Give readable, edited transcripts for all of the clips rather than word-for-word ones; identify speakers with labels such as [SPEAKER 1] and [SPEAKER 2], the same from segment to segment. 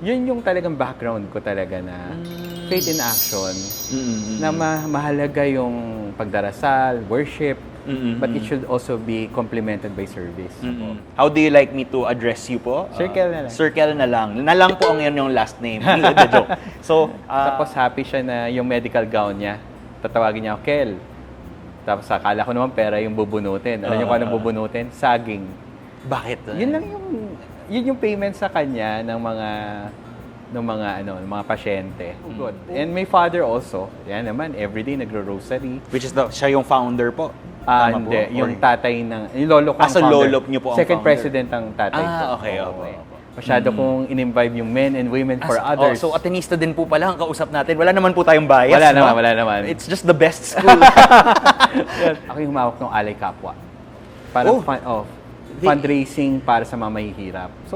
[SPEAKER 1] Yun yung talagang background ko talaga na faith in action, na mahalaga yung pagdarasal, worship, but it should also be complemented by service.
[SPEAKER 2] How do you like me to address you po?
[SPEAKER 1] Sir Kel na lang.
[SPEAKER 2] Sir Kel na lang. Na lang po ang yung last name. The joke. So,
[SPEAKER 1] Tapos happy siya na yung medical gown niya, tatawagin niya ako, Kel. Tapos akala ko naman pera yung bubunutin. Alam niyo kung anong bubunutin? Saging.
[SPEAKER 2] bakit?
[SPEAKER 1] Yun yung payment sa kanya ng mga pasyente. Good. And my father also, yan naman, everyday nagro-rosary.
[SPEAKER 2] Which is siya yung founder po? Tama po?
[SPEAKER 1] Hindi, yung tatay yung lolo ko ang
[SPEAKER 2] so
[SPEAKER 1] founder.
[SPEAKER 2] lolo niyo po ang
[SPEAKER 1] Second
[SPEAKER 2] founder.
[SPEAKER 1] president ang tatay ko.
[SPEAKER 2] Okay.
[SPEAKER 1] Oo. Masyado kong in-imbibe yung men and women for others.
[SPEAKER 2] So Atenista din po pala ang kausap natin. Wala naman po tayong bias.
[SPEAKER 1] Wala naman.
[SPEAKER 2] It's just the best school.
[SPEAKER 1] Ako yung humawak ng Alay Kapwa. Parang fundraising para sa mga mahihirap. So,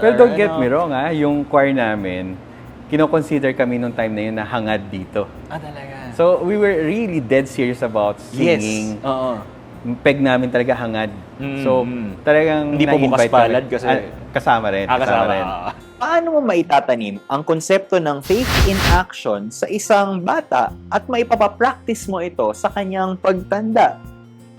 [SPEAKER 1] pero don't get me wrong, yung choir namin, kino-consider kami nung time na yun na hangad dito.
[SPEAKER 2] Talaga?
[SPEAKER 1] So, we were really dead serious about singing.
[SPEAKER 2] Yes. Oo.
[SPEAKER 1] Peg namin talaga hangad. So, talagang
[SPEAKER 2] Hindi po bukas
[SPEAKER 1] na-invite
[SPEAKER 2] palad
[SPEAKER 1] kami.
[SPEAKER 2] kasi...
[SPEAKER 1] Kasama rin.
[SPEAKER 2] Paano mo maitatanim ang konsepto ng faith in action sa isang bata at maipapapractice mo ito sa kanyang pagtanda?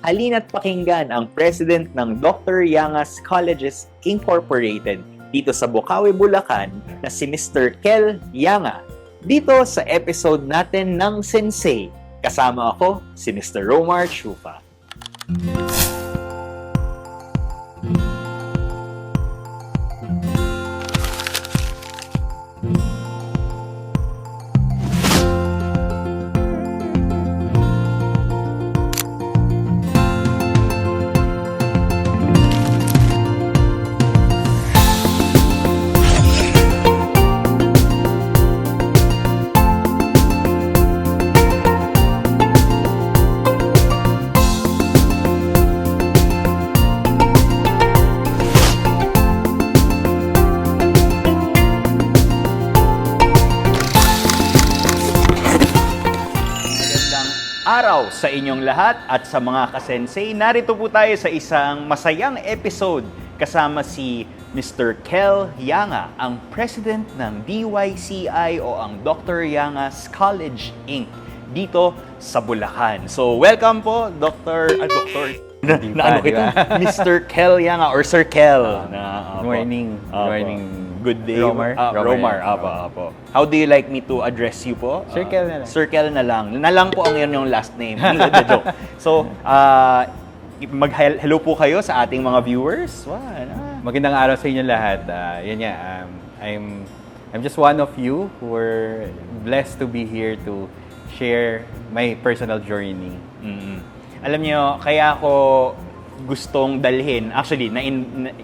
[SPEAKER 2] Halina't pakinggan ang president ng Dr. Yangas Colleges Incorporated dito sa Bocaue, Bulacan na si Mr. Kel Yanga dito sa episode natin ng Sensei. Kasama ako, si Mr. Romar Chufa. Araw sa inyong lahat at sa mga kasensei. Narito po tayo sa isang masayang episode kasama si Mr. Kel Yanga, ang president ng DYCI o ang Dr. Yangas College Inc. dito sa Bulacan. So, welcome po, Dr. Mr. Kel Yanga or Sir Kel.
[SPEAKER 1] Good morning. Good morning.
[SPEAKER 2] Good day.
[SPEAKER 1] Romar.
[SPEAKER 2] Romar. Apo. How do you like me to address you po?
[SPEAKER 1] Sir Kel na lang.
[SPEAKER 2] Sir Kel na lang. Na lang po ang yung last name. The joke. So, mag-hello po kayo sa ating mga viewers.
[SPEAKER 1] Magandang araw sa inyo lahat. I'm just one of you who were blessed to be here to share my personal journey.
[SPEAKER 2] Alam niyo, kaya ako gustong dalhin, actually,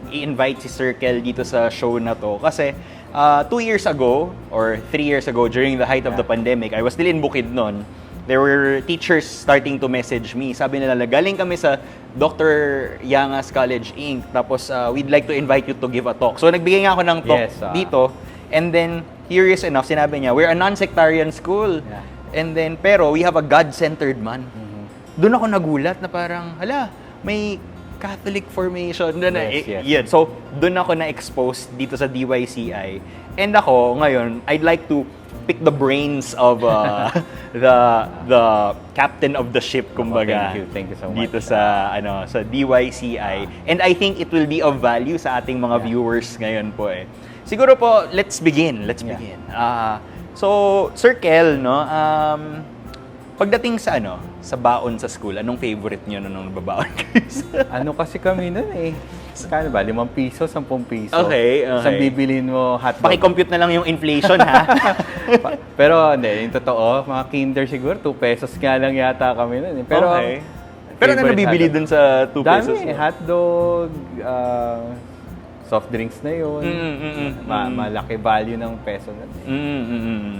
[SPEAKER 2] i-invite si Sir Kel dito sa show na to kasi 2 years ago or 3 years ago during the height of the pandemic, I was still in Bukidnon. There were teachers starting to message me. Sabi nila, galing kami sa Dr. Yangas College Inc. Tapos, we'd like to invite you to give a talk. So, nagbigay nga ako ng talk dito. And then, curious enough, sinabi niya, we're a non-sectarian school.
[SPEAKER 1] Yeah.
[SPEAKER 2] And then, pero we have a God-centered man. Doon ako nagulat na parang, may Catholic formation.
[SPEAKER 1] Yes.
[SPEAKER 2] So, doon ako na-expose dito sa DYCI. And ako, ngayon, I'd like to pick the brains of the captain of the ship, kumbaga.
[SPEAKER 1] Thank you so much.
[SPEAKER 2] Dito sa DYCI. And I think it will be of value sa ating mga viewers ngayon po eh. Siguro po, let's begin. So, Sir Kel, pagdating sa sa baon sa school, anong favorite niyo nung nababaon kayo?
[SPEAKER 1] Kasi kami nun eh. Kano ba? 5 piso, 10 piso.
[SPEAKER 2] Okay.
[SPEAKER 1] Isang bibilin mo hotdog.
[SPEAKER 2] Paki-compute na lang yung inflation, ha?
[SPEAKER 1] Pero hindi, yung totoo, mga kinder siguro, 2 pesos nga lang yata kami nun eh. Pero,
[SPEAKER 2] Pero ano nabibili dun sa 2 pesos?
[SPEAKER 1] Dami, hotdog, soft drinks na yun. Malaki value ng peso na.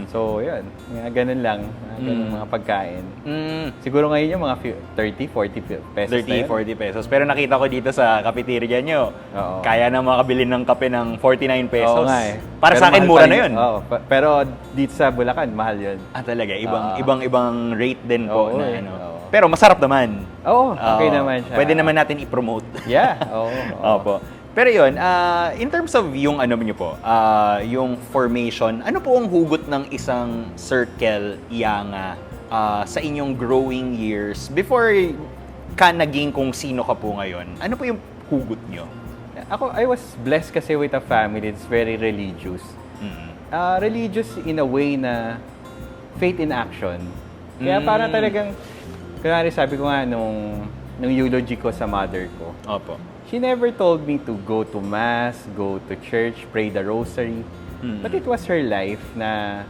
[SPEAKER 1] So, yun. Ganun lang. Ganun mga pagkain. Siguro ngayon yung mga 30, 40 pesos
[SPEAKER 2] 30, 40 pesos. Pero nakita ko dito sa cafeteria nyo, kaya na makabili ng kape ng 49 pesos.
[SPEAKER 1] Oo nga eh.
[SPEAKER 2] Para
[SPEAKER 1] Pero
[SPEAKER 2] sa akin, mura na yun.
[SPEAKER 1] Oo. Pero dito sa Bulacan, mahal yun.
[SPEAKER 2] Talaga. Ibang rate din po. Pero masarap naman.
[SPEAKER 1] Oo, okay naman siya.
[SPEAKER 2] Pwede naman natin i-promote.
[SPEAKER 1] Yeah. Oo.
[SPEAKER 2] Opo. Pero yun, in terms of yung ano niyo po, yung formation, ano po ang hugot ng isang Circle Yanga sa inyong growing years before ka naging kung sino ka po ngayon? Ano po yung hugot niyo?
[SPEAKER 1] I was blessed kasi with a family that's very religious. Religious in a way na faith in action. Kaya parang talagang, kunwari sabi ko nga nung eulogy ko sa mother ko,
[SPEAKER 2] Opo.
[SPEAKER 1] she never told me to go to mass, go to church, pray the rosary. But it was her life na,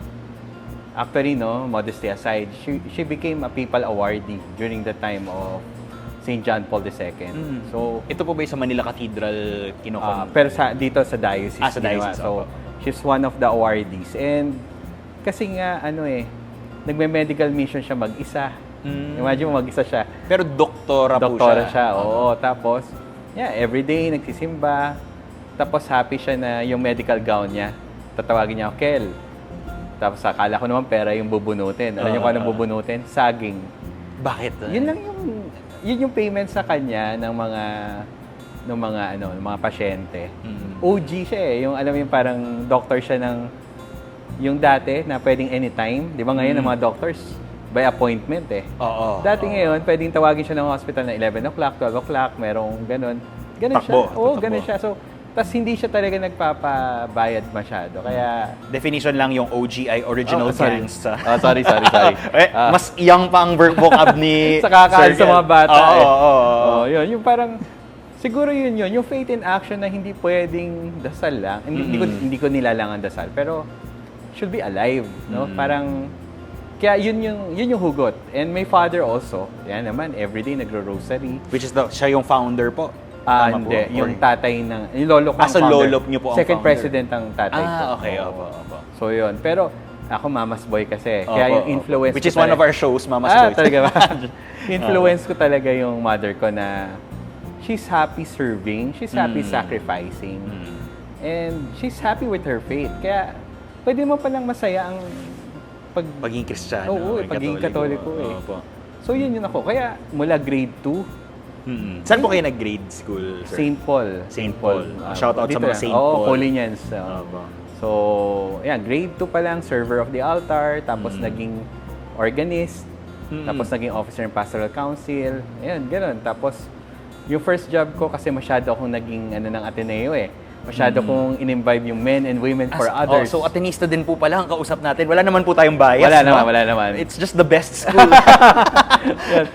[SPEAKER 1] actually, no, modesty aside, she became a people awardee during the time of St. John Paul II. So,
[SPEAKER 2] Ito po ba yung sa Manila Cathedral kinukon?
[SPEAKER 1] pero dito sa diocese.
[SPEAKER 2] Sa
[SPEAKER 1] ginawa.
[SPEAKER 2] diocese,
[SPEAKER 1] So,
[SPEAKER 2] opo.
[SPEAKER 1] she's one of the awardees. And kasi nga, nagme-medical mission siya mag-isa. Imagine mo, mag-isa siya.
[SPEAKER 2] Pero doktora po
[SPEAKER 1] Doktora
[SPEAKER 2] siya.
[SPEAKER 1] siya, oo. Tapos, everyday nagsisimba. Tapos happy siya na yung medical gown niya. Tatawagin niya ako, Kel. Tapos akala ko naman pera yung bubunutin. Alam niyo kung anong bubunutin? Saging.
[SPEAKER 2] Bakit?
[SPEAKER 1] Yun yung payment sa kanya ng mga pasyente. OG siya eh. Yung alam mo yung parang doctor siya ng yung dati na pwedeng anytime. Di ba ngayon ang mga doctors by appointment eh.
[SPEAKER 2] Oo.
[SPEAKER 1] Dati ngayon, pwedeng tawagin siya ng hospital na 11 o'clock, 12 o'clock, merong ganun. Ganun
[SPEAKER 2] Takbo,
[SPEAKER 1] siya. Oo,
[SPEAKER 2] takbo.
[SPEAKER 1] ganun siya. So, tas hindi siya talaga nagpapabayad masyado. Kaya,
[SPEAKER 2] Definition lang yung OGI, Original
[SPEAKER 1] sorry.
[SPEAKER 2] Gangsta.
[SPEAKER 1] Sorry.
[SPEAKER 2] Mas young pa ang vocab ni
[SPEAKER 1] sa kakaan sa
[SPEAKER 2] Circle.
[SPEAKER 1] mga bata
[SPEAKER 2] Oo,
[SPEAKER 1] eh.
[SPEAKER 2] oo.
[SPEAKER 1] Yun. Yung parang, siguro yun. Yung faith in action na hindi pwedeng dasal lang. Hindi ko nilalangan dasal. Pero, should be alive. No? Parang, kaya yun yung hugot. And my father also, yan naman, everyday nagro-rosary.
[SPEAKER 2] Which is siya yung founder po. Tama po?
[SPEAKER 1] Hindi. Yung
[SPEAKER 2] Or-
[SPEAKER 1] tatay yung lolo ko ang
[SPEAKER 2] so
[SPEAKER 1] founder.
[SPEAKER 2] lolo niyo po ang
[SPEAKER 1] Second
[SPEAKER 2] founder.
[SPEAKER 1] president ang tatay ko.
[SPEAKER 2] okay.
[SPEAKER 1] Oo.
[SPEAKER 2] Opo.
[SPEAKER 1] So yun. Pero ako mama's boy kasi. Kaya yung influence
[SPEAKER 2] Which is
[SPEAKER 1] ko
[SPEAKER 2] one of our shows, Mama's Boys.
[SPEAKER 1] talaga ba? Influence ko talaga yung mother ko na she's happy serving, she's happy sacrificing, and she's happy with her faith. Kaya pwede mo palang masaya ang
[SPEAKER 2] Pagiging Kristiyano.
[SPEAKER 1] Oo, pagiging Katoliko eh.
[SPEAKER 2] Opo.
[SPEAKER 1] So yun ako. Kaya mula grade 2,
[SPEAKER 2] Saan po kayo nag-grade school, sir?
[SPEAKER 1] St. Paul.
[SPEAKER 2] St. Paul. Shout out sa
[SPEAKER 1] Dito
[SPEAKER 2] mga
[SPEAKER 1] lang.
[SPEAKER 2] St. Paul.
[SPEAKER 1] Oo, Paulineans.
[SPEAKER 2] Opo.
[SPEAKER 1] So, grade 2 pa lang, server of the altar, tapos naging organist, tapos naging officer ng pastoral council, ayan, gano'n. Tapos, yung first job ko, kasi masyado akong naging ng Ateneo eh. Masyado kong in-imbibe yung men and women for others.
[SPEAKER 2] So, Atenista din po pala ang kausap natin. Wala naman po tayong bias.
[SPEAKER 1] Wala naman.
[SPEAKER 2] It's just the best school.
[SPEAKER 1] Yan.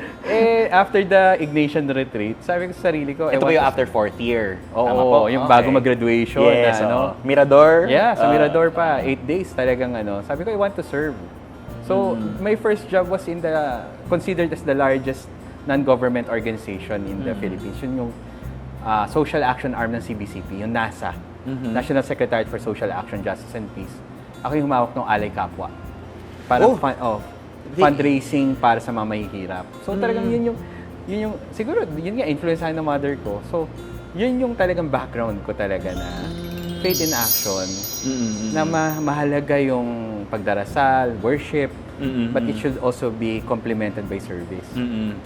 [SPEAKER 1] After the Ignatian retreat, sabi ko sa sarili ko,
[SPEAKER 2] Ito ba yung after 4th year? Tama po?
[SPEAKER 1] Oo, yung bago mag-graduation.
[SPEAKER 2] Yes,
[SPEAKER 1] na,
[SPEAKER 2] Mirador?
[SPEAKER 1] Yeah, sa Mirador pa. 8 days talagang Sabi ko, I want to serve. So, my first job was considered as the largest non-government organization in the Philippines. Yun yung social action arm ng CBCP, yung NASA. National Secretariat for Social Action, Justice and Peace. Ako yung humawak ng Alay Kapwa. Para fundraising para sa mga mahihirap. So, talagang yun yung, siguro, yun nga, influencehan ng mother ko. So, yun yung talagang background ko talaga na faith in action, na mahalaga yung pagdarasal, worship, but it should also be complemented by service.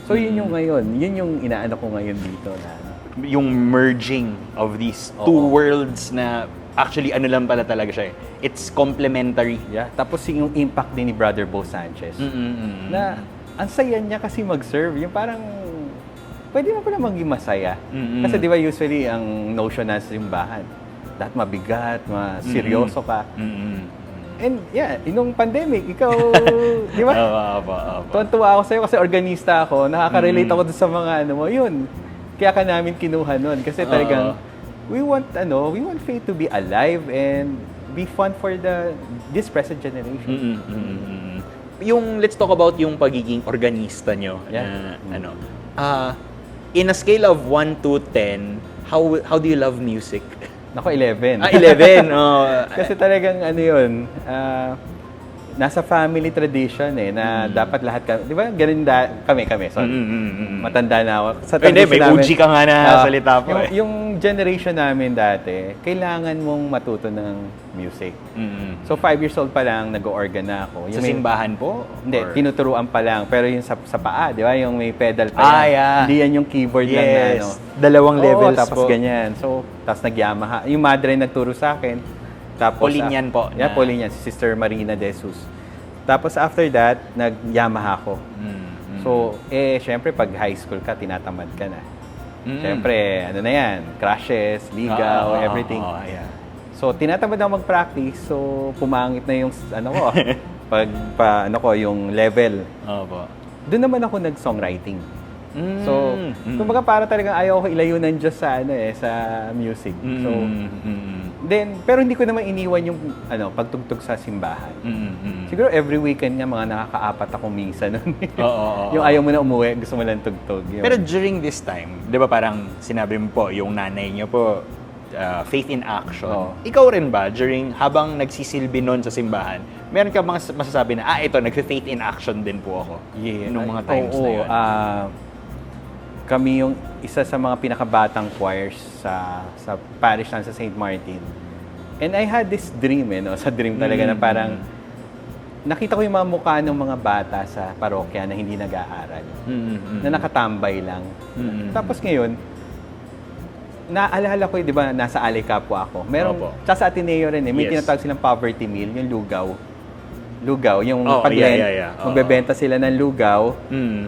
[SPEAKER 1] So, yun yung ngayon. Yun yung inaano ko ngayon dito na
[SPEAKER 2] yung merging of these two worlds na actually lang pala talaga siya eh. It's complementary.
[SPEAKER 1] Yeah. Tapos yung impact din ni Brother Bo Sanchez. Na ang saya niya kasi mag-serve. Yung parang pwede mo pala maging masaya. Kasi di ba usually ang notion na simbahan, dapat mabigat, seryoso ka. And nung pandemic, ikaw, di ba? Tuwan-tuwa ako sa'yo kasi organista ako. Nakaka-relate ako dun sa mga yun. Kaya ka namin kinuha nun. Kasi talagang, we want faith to be alive and be fun for this present generation.
[SPEAKER 2] Let's talk about yung pagiging organista nyo.
[SPEAKER 1] Yeah.
[SPEAKER 2] In a scale of 1 to 10, how do you love music?
[SPEAKER 1] Nako, 11.
[SPEAKER 2] 11.
[SPEAKER 1] Kasi talagang yun, nasa family tradition na dapat lahat kami, di ba? Ganun kami, sorry. Matanda na ako. Sa
[SPEAKER 2] Hindi, may
[SPEAKER 1] tradition
[SPEAKER 2] OG ka nga na salita po
[SPEAKER 1] yung generation namin dati, kailangan mong matuto ng music. So 5 years old pa lang, nag-organ na ako.
[SPEAKER 2] Sa simbahan po?
[SPEAKER 1] Hindi, tinuturuan pa lang. Pero yung sa paa, di ba? Yung may pedal pa yan.
[SPEAKER 2] Yeah.
[SPEAKER 1] Hindi yan yung keyboard lang na ano.
[SPEAKER 2] Dalawang levels
[SPEAKER 1] tapos
[SPEAKER 2] po.
[SPEAKER 1] ganyan. So, tapos nag-Yamaha. Yung madre nagturo sa akin. Tapos,
[SPEAKER 2] Polinian po.
[SPEAKER 1] Yeah, Polinian. Si Sister Marina De Jesus. Tapos after that, nag-Yamaha ako. So, syempre, pag high school ka, tinatamad ka na. Syempre, ano na yan? Crashes, ligaw, everything.
[SPEAKER 2] Yeah.
[SPEAKER 1] So, tinatamad ako mag-practice. So, pumangit na yung, yung level.
[SPEAKER 2] Opo.
[SPEAKER 1] Doon naman ako nag-songwriting. So, kumbaga para talagang ayaw ko ilayo ng Diyos sa, sa music. So, then, pero hindi ko naman iniwan yung pagtugtog sa simbahan. Siguro every weekend nga mga nakaka-4 ako minsan nun. Yung ayaw mo na umuwi, gusto mo lang tugtog. Yun.
[SPEAKER 2] Pero during this time, di ba parang sinabi mo po, yung nanay niyo po, faith in action. Ikaw rin ba, habang nagsisilbi nun sa simbahan, meron ka bang masasabi na, ito, nag-faith in action din po ako? Nung mga times na yun.
[SPEAKER 1] Kami yung isa sa mga pinakabatang choirs sa parish sa St. Martin. And I had this dream, sa dream talaga na parang nakita ko yung mga mukha ng mga bata sa parokya na hindi nag-aaral. Na nakatambay lang. Tapos ngayon, naalala ko, di ba, nasa Alay Kapwa ako. Meron, sa Ateneo rin may tinatawag silang poverty meal, yung lugaw. Yung magbebenta sila ng lugaw,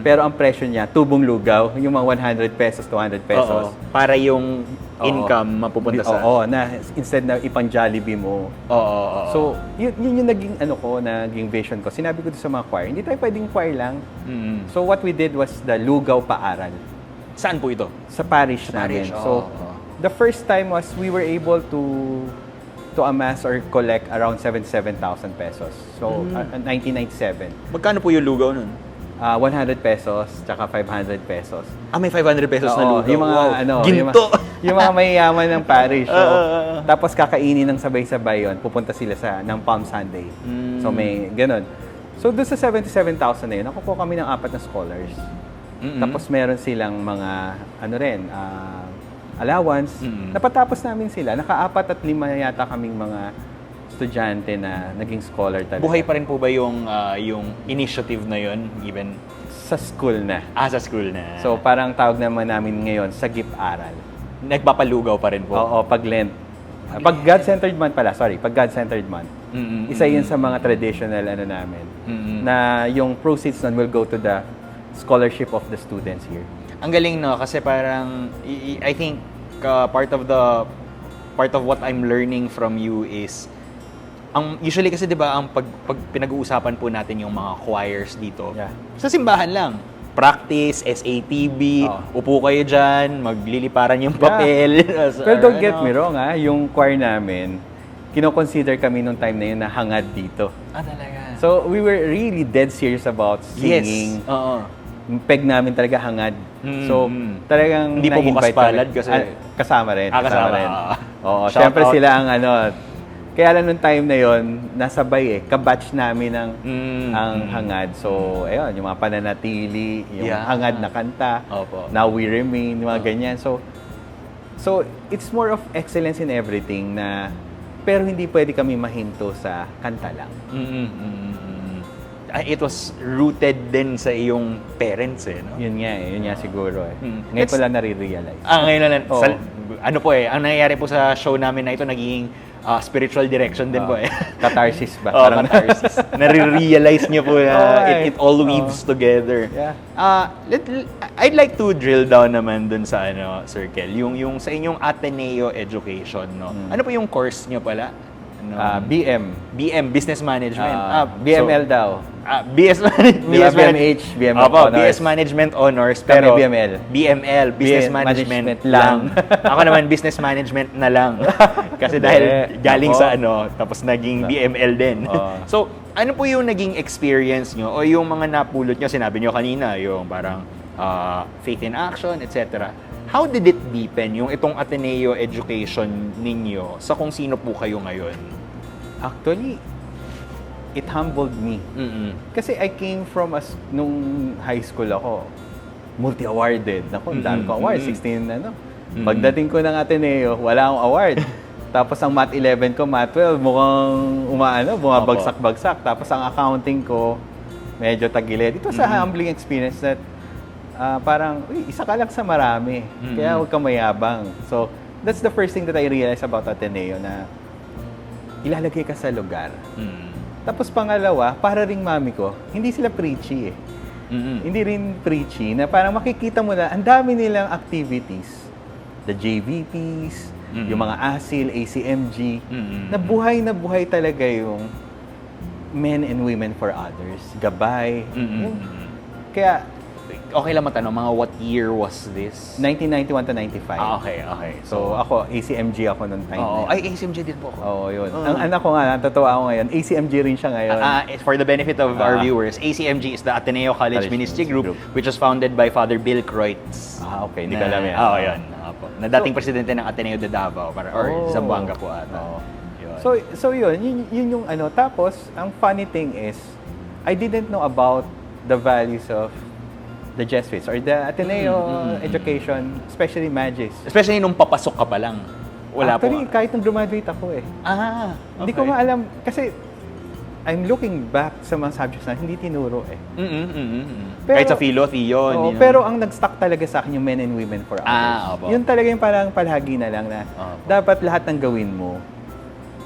[SPEAKER 1] pero ang presyo niya, tubong lugaw, yung mga 100 pesos, 200 pesos.
[SPEAKER 2] Para yung income mapupunta sa...
[SPEAKER 1] na instead na ipang Jollibee mo. So, yun yung naging vision ko. Sinabi ko sa mga choir, hindi tayo pwedeng choir lang. So, what we did was the lugaw paaral.
[SPEAKER 2] Saan po ito?
[SPEAKER 1] Sa parish namin. So, the first time was we were able to amass or collect around 77,000 pesos. So, 1997.
[SPEAKER 2] Magkano po yung lugaw nun?
[SPEAKER 1] 100 pesos, tsaka 500 pesos.
[SPEAKER 2] May 500 pesos na lugaw.
[SPEAKER 1] Yung mga,
[SPEAKER 2] ginto!
[SPEAKER 1] yung mga mayayaman ng parish. So, tapos kakainin ng sabay-sabay yon, pupunta sila ng Palm Sunday. So, may ganun. So, doon sa 77,000 na yun, nakukuha kami ng 4 na scholars. Tapos, meron silang mga, allowance. Napatapos namin sila. Naka-4 at 5 yata kaming mga estudyante na naging scholar talaga.
[SPEAKER 2] Buhay pa rin po ba yung initiative na yun, even?
[SPEAKER 1] Sa school na.
[SPEAKER 2] Sa school na.
[SPEAKER 1] So, parang tawag naman namin ngayon, Sagip Aral.
[SPEAKER 2] Nagpapalugaw pa rin po?
[SPEAKER 1] Oo, pag Lent. Pag God-centered month pala, pag God-centered month. Isa yun sa mga traditional namin. Na yung proceeds nun will go to the scholarship of the students here.
[SPEAKER 2] Ang galing, no, kasi parang I think part of what I'm learning from you is usually kasi 'di ba ang pag pinag-uusapan po natin yung mga choirs dito. Sa simbahan lang. Practice, SATB, upo kayo diyan, magliliparan yung papel.
[SPEAKER 1] Pero don't get me wrong, yung choir namin, kino-consider kami nung time na yun na hangad dito.
[SPEAKER 2] Talaga.
[SPEAKER 1] So we were really dead serious about singing. Peg namin talaga hangad. So, talagang
[SPEAKER 2] hindi po bukas palad kasi
[SPEAKER 1] kasama rin.
[SPEAKER 2] Kasama
[SPEAKER 1] rin. Oo, syempre sila ang kaya lang nung time na yon nasabay kabatch namin ang hangad. So, ayun, yung mga pananatili, yung hangad na kanta, Now We Remain, yung mga ganyan. So, it's more of excellence in everything pero hindi pwede kami mahinto sa kanta lang.
[SPEAKER 2] It was rooted din sa iyong parents no?
[SPEAKER 1] Yun nga siguro Ngayon ko lang nare-realize.
[SPEAKER 2] Ngayon lang. Ang nangyayari po sa show namin na ito, naging spiritual direction din po
[SPEAKER 1] Catharsis ba?
[SPEAKER 2] Parang catharsis. Nare-realize niyo po na it all weaves together. I'd like to drill down naman dun sa Circle, yung sa inyong Ateneo Education, no? Ano po yung course niyo pala?
[SPEAKER 1] BM,
[SPEAKER 2] Business Management.
[SPEAKER 1] BML daw.
[SPEAKER 2] BS
[SPEAKER 1] BMH,
[SPEAKER 2] Honors. BS Management Honors, pero BML, Business Management lang. Ako naman, Business Management na lang. Kasi dahil galing sa tapos naging BML din. So, ano po yung naging experience nyo o yung mga napulot nyo? Sinabi nyo kanina, yung parang faith in action, etc. How did it deepen yung itong Ateneo Education ninyo sa kung sino po kayo ngayon?
[SPEAKER 1] Actually, it humbled me. Kasi I came from nung high school ako, multi-awarded. Naku, ang dami ko award, 16 ano. Pagdating ko ng Ateneo, wala akong award. Tapos ang Math 11 ko, Math 12, mukhang bumabagsak-bagsak. Tapos ang accounting ko, medyo tagilid. Ito sa humbling experience that parang, isa ka lang sa marami. Kaya huwag kang mayabang. So, that's the first thing that I realized about Ateneo na ilalagay ka sa lugar. Tapos pangalawa, para ring mami ko, hindi sila preachy eh. Hindi rin preachy na parang makikita mo na ang dami nilang activities. The JVPs, yung mga ASIL, ACMG, na buhay talaga yung men and women for others. Gabay. Kaya,
[SPEAKER 2] okay lang matanong, mga what year was this?
[SPEAKER 1] 1991 to 95.
[SPEAKER 2] Okay.
[SPEAKER 1] So, ako, ACMG ako noong time na yun.
[SPEAKER 2] Ay, ACMG din po ako.
[SPEAKER 1] Oo, yun. Ang anak ko nga, natatawa ako ngayon, ACMG rin siya ngayon.
[SPEAKER 2] For the benefit of our viewers, ACMG is the Ateneo College Ministry Group, which was founded by Father Bill Kreutz.
[SPEAKER 1] Okay, hindi ko alam yan.
[SPEAKER 2] Oo, yun. Na dating presidente ng Ateneo de Davao, or Zamboanga po ata.
[SPEAKER 1] So yun yung ano. Tapos, ang funny thing is, I didn't know about the values of the Jesuits or the Ateneo education, especially Magis.
[SPEAKER 2] Especially nung papasok ka pa lang. Wala
[SPEAKER 1] Actually,
[SPEAKER 2] po.
[SPEAKER 1] kahit nung graduate ako eh.
[SPEAKER 2] Okay.
[SPEAKER 1] Hindi ko nga alam, kasi I'm looking back sa mga subjects na hindi tinuro eh. Pero,
[SPEAKER 2] kahit sa philo, theo.
[SPEAKER 1] Pero ang nag-stuck talaga sa akin yung men and women for others.
[SPEAKER 2] Opo.
[SPEAKER 1] Yun talaga yung parang palagi na lang na dapat lahat ng gawin mo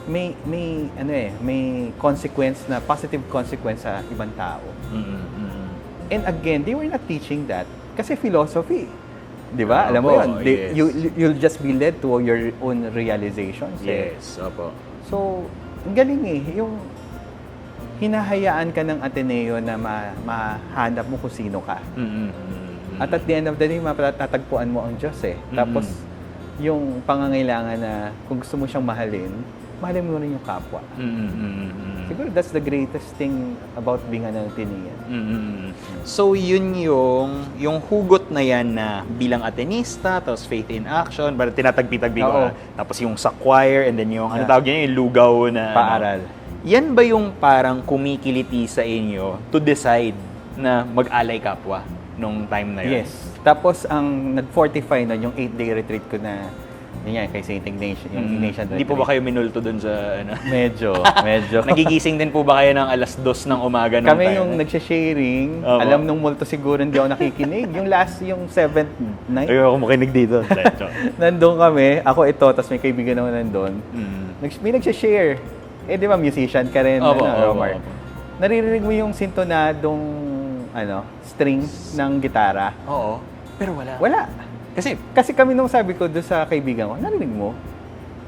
[SPEAKER 1] may consequence na positive consequence sa ibang tao. And again, they were not teaching that kasi philosophy. 'Di ba? Alam mo 'yun.
[SPEAKER 2] Yes.
[SPEAKER 1] You'll just be led to your own realizations.
[SPEAKER 2] Yes, opo.
[SPEAKER 1] So, ang galing eh, yung hinahayaan ka ng Ateneo na mahanap mo kung sino ka. At at the end of the day, matatagpuan mo ang Diyos eh. Tapos, yung pangangailangan na kung gusto mo siyang mahalin mo rin yung kapwa. Siguro that's the greatest thing about being an Atenean.
[SPEAKER 2] So, yun yung hugot na yan na bilang Atenista, tapos faith in action, parang tinatagpi-tagpi ko. Tapos yung sa choir, and then yung, ano tawag yun, yung lugaw na
[SPEAKER 1] paaral.
[SPEAKER 2] Yan ba yung parang kumikiliti sa inyo to decide na mag-alay kapwa nung time na yun?
[SPEAKER 1] Yes. Tapos, ang nag-fortify na yung 8-day retreat ko na yun yan, kay St. Ignatius, yung Ignatian retreat.
[SPEAKER 2] Hindi po ba kayo minulto dun sa ano?
[SPEAKER 1] Medyo.
[SPEAKER 2] Nagigising din po ba kayo ng 2:00 ng umaga nung
[SPEAKER 1] Kami
[SPEAKER 2] time?
[SPEAKER 1] yung nagsha-sharing. Alam nung multo siguro hindi ako nakikinig. Yung last, yung 7th night.
[SPEAKER 2] Ayoko makinig dito.
[SPEAKER 1] Nandun kami. Ako ito, tapos may kaibigan ako nandun. May nagsha-share. Eh, di ba, musician ka rin, Romar. Naririnig mo yung sintonadong strings ng gitara.
[SPEAKER 2] Oo. Pero wala.
[SPEAKER 1] Wala.
[SPEAKER 2] Kasi
[SPEAKER 1] kami nung sabi ko doon sa kaibigan ko, narinig mo?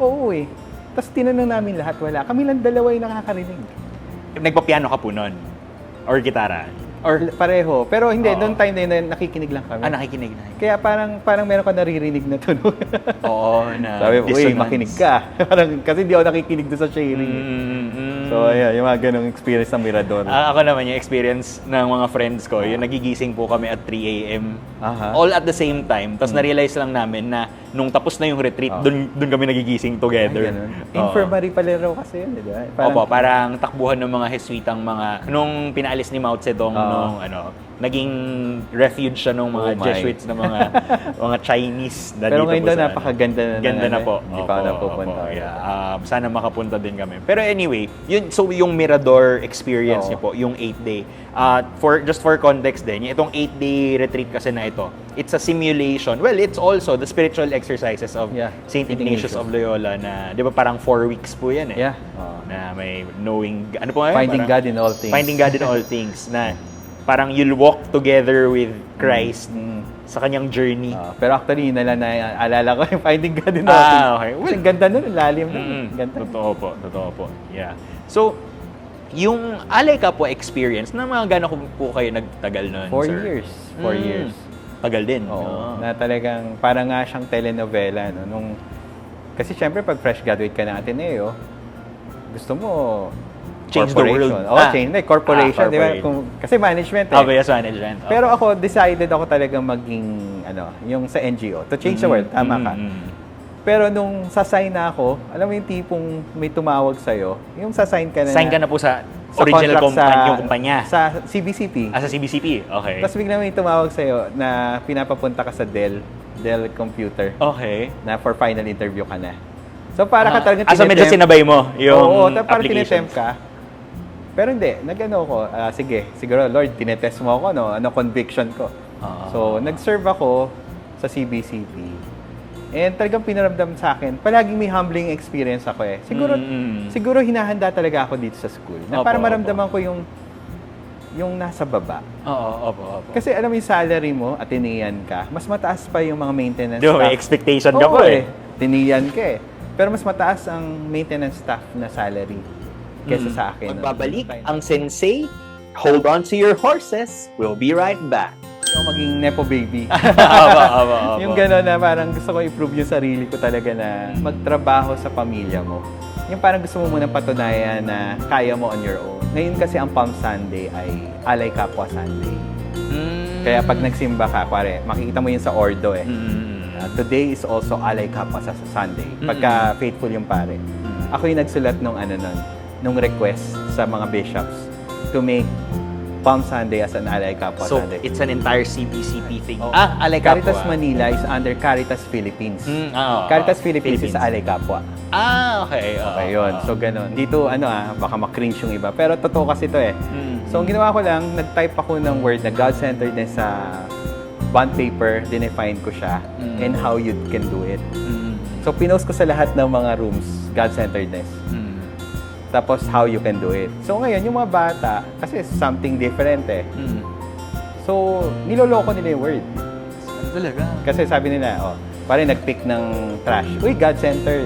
[SPEAKER 1] Oo eh. Tapos tinanong namin lahat, wala. Kami lang dalawa yung nakakarinig.
[SPEAKER 2] Nagpa-piano ka po nun? Or gitara?
[SPEAKER 1] Or pareho. Pero hindi, noong time na yun, nakikinig lang kami.
[SPEAKER 2] Nakikinig na.
[SPEAKER 1] Kaya parang meron ka naririnig na tunog.
[SPEAKER 2] Oo, na
[SPEAKER 1] sabi mo, uy,
[SPEAKER 2] dissonance.
[SPEAKER 1] makinig ka. Kasi hindi ako nakikinig doon sa sharing. So, ayan, yung mga ganong experience ng Mirador.
[SPEAKER 2] Ako naman, yung experience ng mga friends ko, yung nagigising po kami at 3 a.m. All at the same time. Tapos na-realize lang namin na nung tapos na yung retreat, dun kami nagigising together.
[SPEAKER 1] Infirmary pala raw kasi yun, di ba?
[SPEAKER 2] Parang takbuhan ng mga Jesuitang nung pinaalis ni Mao Zedong nung naging refuge siya ng mga Jesuits na mga Chinese na
[SPEAKER 1] pero
[SPEAKER 2] dito
[SPEAKER 1] ngayon
[SPEAKER 2] po
[SPEAKER 1] daw
[SPEAKER 2] sa
[SPEAKER 1] napakaganda na.
[SPEAKER 2] Ganda na po.
[SPEAKER 1] Hindi pa ako napupunta.
[SPEAKER 2] Sana makapunta din kami. Pero anyway, so yung Mirador experience niyo po, yung 8-day. Just for context din, itong 8-day retreat kasi na ito, it's a simulation. Well, it's also the spiritual exercises of St. Ignatius of Loyola na, di ba parang 4 weeks po yan eh.
[SPEAKER 1] Yeah.
[SPEAKER 2] Na may knowing, ano po nga?
[SPEAKER 1] Finding God in all things.
[SPEAKER 2] Finding God in all things. Na parang you'll walk together with Christ sa kanyang journey.
[SPEAKER 1] Pero actually, yun na lang naalala ko yung Finding God in all things.
[SPEAKER 2] Okay.
[SPEAKER 1] Kasi ganda nun, lalim nun. Ganda.
[SPEAKER 2] Totoo po. Yeah. So, yung Alay Kapwa experience, na mga gano'n po kayo nagtagal nun,
[SPEAKER 1] 4
[SPEAKER 2] sir?
[SPEAKER 1] years. 4 years.
[SPEAKER 2] Tagal din.
[SPEAKER 1] Oo. Na talagang, parang nga siyang telenovela. No? Kasi syempre, pag fresh graduate ka ng Ateneo, gusto mo
[SPEAKER 2] Change the world.
[SPEAKER 1] Corporation. Di ba? Kasi management eh.
[SPEAKER 2] Yes, management.
[SPEAKER 1] Pero ako, decided ako talagang maging, yung sa NGO, to change the world. Tama ka. Pero nung sasign na ako, alam mo yung tipong may tumawag sa'yo, yung sasign ka na.
[SPEAKER 2] Sign ka na po sa Original
[SPEAKER 1] contract
[SPEAKER 2] yung kumpanya.
[SPEAKER 1] Sa CBCP.
[SPEAKER 2] Sa CBCP? Okay.
[SPEAKER 1] Tapos bigla may tumawag sa'yo na pinapapunta ka sa Dell Computer,
[SPEAKER 2] Okay.
[SPEAKER 1] na for final interview ka na. So para ka talagang
[SPEAKER 2] So medyo sinabay mo yung
[SPEAKER 1] Oo, parang
[SPEAKER 2] applications.
[SPEAKER 1] tinetempt ka. Pero hindi, nag-ano ko, sige, siguro Lord, tinetest mo ako, no? Ano conviction ko. So nag-serve ako sa CBCP. And talagang pinaramdam sa akin, palaging may humbling experience ako eh. Siguro hinahanda talaga ako dito sa school. Na para maramdaman ko yung nasa baba.
[SPEAKER 2] Opo.
[SPEAKER 1] Kasi alam mo yung salary mo, Atenean ka, mas mataas pa yung mga maintenance
[SPEAKER 2] Di ba,
[SPEAKER 1] staff.
[SPEAKER 2] may expectation ka
[SPEAKER 1] Oo,
[SPEAKER 2] pa eh.
[SPEAKER 1] Atenean ka eh. Pero mas mataas ang maintenance staff na salary kesa sa akin.
[SPEAKER 3] Magbabalik ang Sensei. Hold on to your horses. We'll be right back.
[SPEAKER 1] Yung maging nepo baby.
[SPEAKER 2] Opo.
[SPEAKER 1] Yung gano'n na parang gusto ko i-prove yung sarili ko talaga na magtrabaho sa pamilya mo. Yung parang gusto mo munang patunayan na kaya mo on your own. Ngayon kasi ang Palm Sunday ay Alay Kapwa Sunday. Kaya pag nagsimba ka, pare, makikita mo yun sa ordo eh. Today is also Alay Kapwa sa Sunday. Pagka faithful yung pare. Ako yung nagsulat nung request sa mga bishops to make Palm Sunday as an Alay Kapwa
[SPEAKER 2] So,
[SPEAKER 1] Sunday.
[SPEAKER 2] it's an entire CBCP thing.
[SPEAKER 1] Oh.
[SPEAKER 2] Alay Kapwa.
[SPEAKER 1] Caritas Manila is under Caritas Philippines.
[SPEAKER 2] Oo.
[SPEAKER 1] Caritas Philippines is sa Alay Kapwa.
[SPEAKER 2] Okay.
[SPEAKER 1] Okay, yun. So, ganun. Dito, baka makringe yung iba. Pero totoo kasi ito eh. So, ang ginawa ko lang, nag-type ako ng word na God-centeredness sa bond paper, dinefine ko siya, and how you can do it. So, pinost ko sa lahat ng mga rooms, God-centeredness. Tapos, how you can do it. So, ngayon, yung mga bata, kasi something different eh. So, niloloko nila yung word.
[SPEAKER 2] Talaga.
[SPEAKER 1] Kasi sabi nila, parang nag-pick ng trash. Uy, God-centered.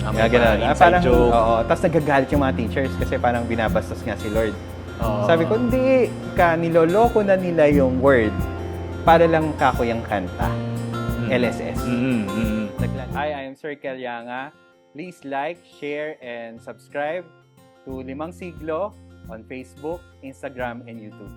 [SPEAKER 2] May
[SPEAKER 1] Ganun.
[SPEAKER 2] inside
[SPEAKER 1] Parang,
[SPEAKER 2] joke.
[SPEAKER 1] tapos nagagalit yung mga teachers kasi parang binabastos nga si Lord.
[SPEAKER 2] Oo.
[SPEAKER 1] Sabi ko, hindi niloloko na nila yung word para lang kako yung kanta. LSS. Hi, I'm Sir Kel Yanga. Please like, share, and subscribe to Limang Siglo on Facebook, Instagram, and YouTube.